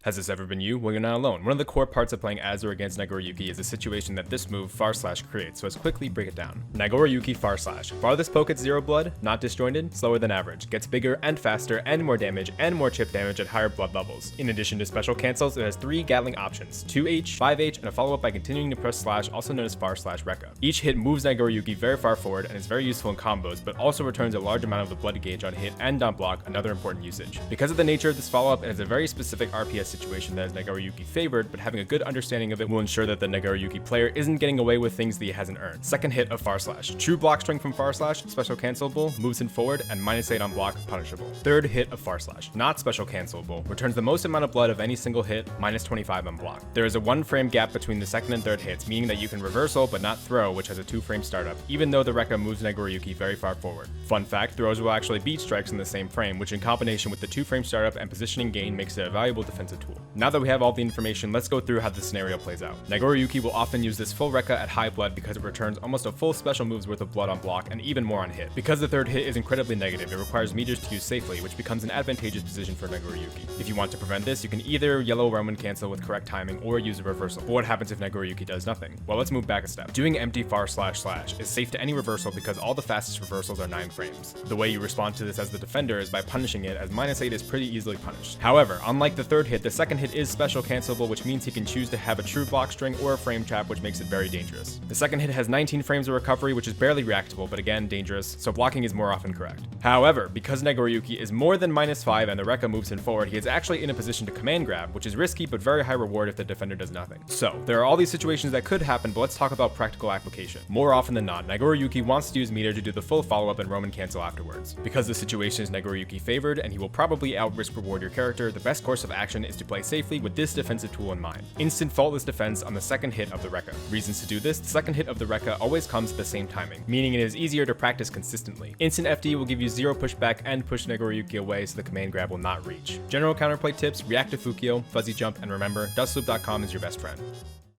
Has this ever been you? Well, you're not alone. One of the core parts of playing as or against Nagoriyuki is the situation that this move // creates, so let's quickly break it down. Nagoriyuki //. Farthest poke at 0 blood, not disjointed, slower than average, gets bigger and faster and more damage and more chip damage at higher blood levels. In addition to special cancels, it has 3 Gatling options, 2H, 5H, and a follow-up by continuing to press slash, also known as far/Rekka. Each hit moves Nagoriyuki very far forward and is very useful in combos, but also returns a large amount of the blood gauge on hit and on block, another important usage. Because of the nature of this follow-up, it is a very specific RPS situation that is Nagoriyuki favored, but having a good understanding of it will ensure that the Nagoriyuki player isn't getting away with things that he hasn't earned. Second hit of far/. True block string from far/, special cancelable, moves him forward, and -8 on block, punishable. Third hit of far/, not special cancelable, returns the most amount of blood of any single hit, -25 on block. There is a 1 frame gap between the second and third hits, meaning that you can reversal but not throw, which has a 2 frame startup, even though the Rekka moves Nagoriyuki very far forward. Fun fact, throws will actually beat strikes in the same frame, which in combination with the 2 frame startup and positioning gain makes it a valuable defensive tool. Now that we have all the information, let's go through how the scenario plays out. Nagoriyuki will often use this full Rekka at high blood because it returns almost a full special move's worth of blood on block and even more on hit. Because the third hit is incredibly negative, it requires meters to use safely, which becomes an advantageous position for Nagoriyuki. If you want to prevent this, you can either yellow Roman cancel with correct timing or use a reversal. But what happens if Nagoriyuki does nothing? Well, let's move back a step. Doing empty far// is safe to any reversal because all the fastest reversals are 9 frames. The way you respond to this as the defender is by punishing it, as -8 is pretty easily punished. However, unlike the third hit, the second hit is special cancelable, which means he can choose to have a true block string or a frame trap, which makes it very dangerous. The second hit has 19 frames of recovery, which is barely reactable, but again, dangerous, so blocking is more often correct. However, because Nagoriyuki is more than -5 and the Rekka moves him forward, he is actually in a position to command grab, which is risky but very high reward if the defender does nothing. So, there are all these situations that could happen, but let's talk about practical application. More often than not, Nagoriyuki wants to use meter to do the full follow-up and Roman cancel afterwards. Because the situation is Nagoriyuki favored, and he will probably out-risk reward your character, the best course of action is to play safely with this defensive tool in mind. Instant faultless defense on the second hit of the Rekka. Reasons to do this: the second hit of the Rekka always comes at the same timing, meaning it is easier to practice consistently. Instant FD will give you 0 pushback and push Nagoriyuki away so the command grab will not reach. General counterplay tips: react to Fukio, fuzzy jump, and remember, dustloop.com is your best friend.